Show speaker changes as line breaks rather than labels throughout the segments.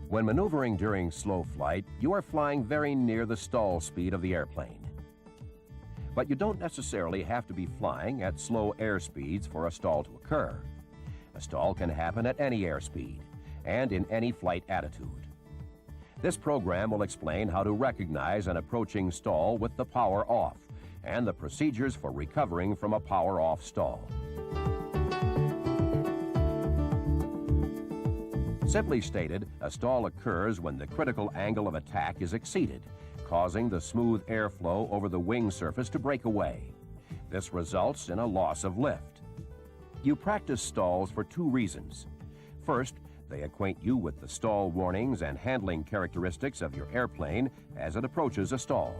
When maneuvering during slow flight, you are flying very near the stall speed of the airplane. But you don't necessarily have to be flying at slow air speeds for a stall to occur. A stall can happen at any airspeed and in any flight attitude. This program will explain how to recognize an approaching stall with the power off and the procedures for recovering from a power off stall. Simply stated, a stall occurs when the critical angle of attack is exceeded, causing the smooth airflow over the wing surface to break away. This results in a loss of lift. You practice stalls for two reasons. First, they acquaint you with the stall warnings and handling characteristics of your airplane as it approaches a stall.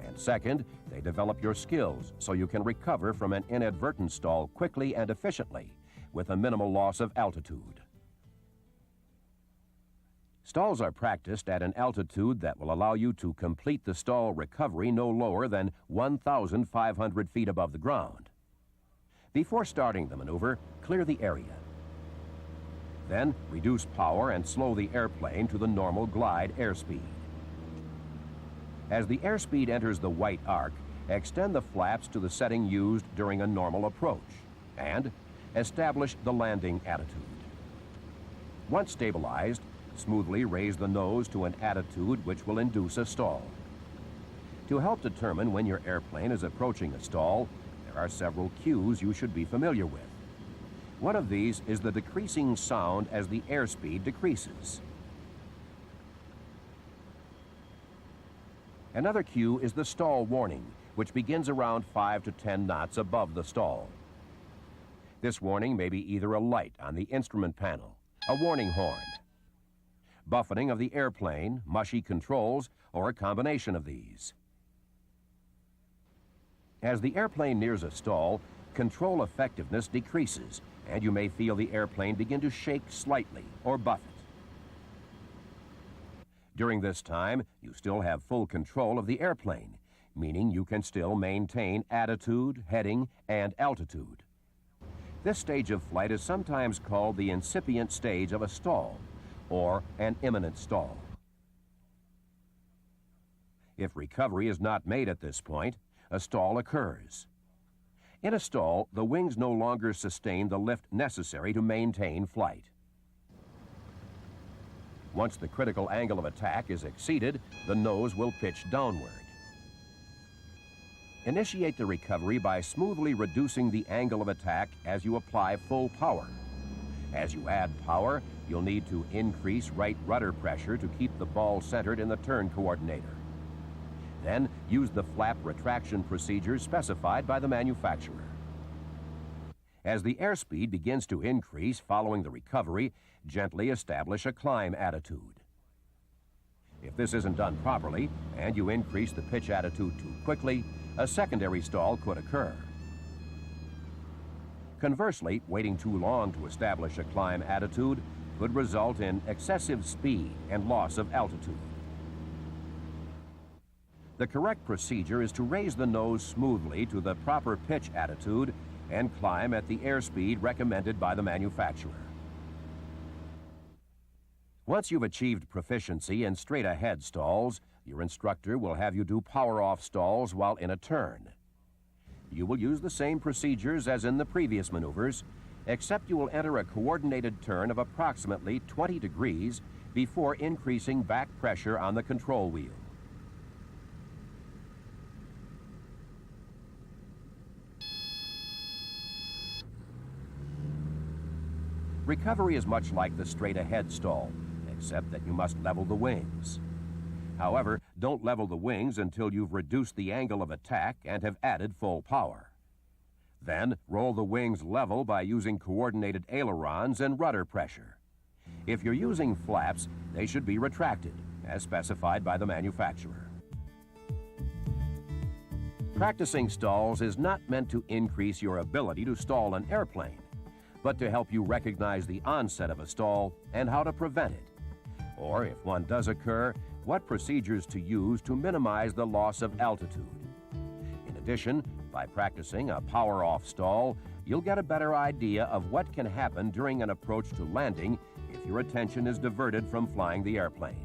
And second, they develop your skills so you can recover from an inadvertent stall quickly and efficiently with a minimal loss of altitude. Stalls are practiced at an altitude that will allow you to complete the stall recovery no lower than 1,500 feet above the ground. Before starting the maneuver, clear the area. Then reduce power and slow the airplane to the normal glide airspeed. As the airspeed enters the white arc, extend the flaps to the setting used during a normal approach and establish the landing attitude. Once stabilized, smoothly raise the nose to an attitude which will induce a stall. To help determine when your airplane is approaching a stall, there are several cues you should be familiar with. One of these is the decreasing sound as the airspeed decreases. Another cue is the stall warning, which begins around 5 to 10 knots above the stall. This warning may be either a light on the instrument panel, a warning horn, buffeting of the airplane, mushy controls, or a combination of these. As the airplane nears a stall, control effectiveness decreases, and you may feel the airplane begin to shake slightly or buffet. During this time, you still have full control of the airplane, meaning you can still maintain attitude, heading, and altitude. This stage of flight is sometimes called the incipient stage of a stall, or an imminent stall. If recovery is not made at this point, a stall occurs. In a stall, the wings no longer sustain the lift necessary to maintain flight. Once the critical angle of attack is exceeded, the nose will pitch downward. Initiate the recovery by smoothly reducing the angle of attack as you apply full power. As you add power, you'll need to increase right rudder pressure to keep the ball centered in the turn coordinator. Then use the flap retraction procedures specified by the manufacturer. As the airspeed begins to increase following the recovery, gently establish a climb attitude. If this isn't done properly and you increase the pitch attitude too quickly, a secondary stall could occur. Conversely, waiting too long to establish a climb attitude could result in excessive speed and loss of altitude. The correct procedure is to raise the nose smoothly to the proper pitch attitude and climb at the airspeed recommended by the manufacturer. Once you've achieved proficiency in straight-ahead stalls, your instructor will have you do power-off stalls while in a turn. You will use the same procedures as in the previous maneuvers, except you will enter a coordinated turn of approximately 20 degrees before increasing back pressure on the control wheel. Recovery is much like the straight-ahead stall, except that you must level the wings. However, don't level the wings until you've reduced the angle of attack and have added full power. Then, roll the wings level by using coordinated ailerons and rudder pressure. If you're using flaps, they should be retracted, as specified by the manufacturer. Practicing stalls is not meant to increase your ability to stall an airplane, but to help you recognize the onset of a stall and how to prevent it. Or, if one does occur, what procedures to use to minimize the loss of altitude. In addition, by practicing a power-off stall, you'll get a better idea of what can happen during an approach to landing if your attention is diverted from flying the airplane.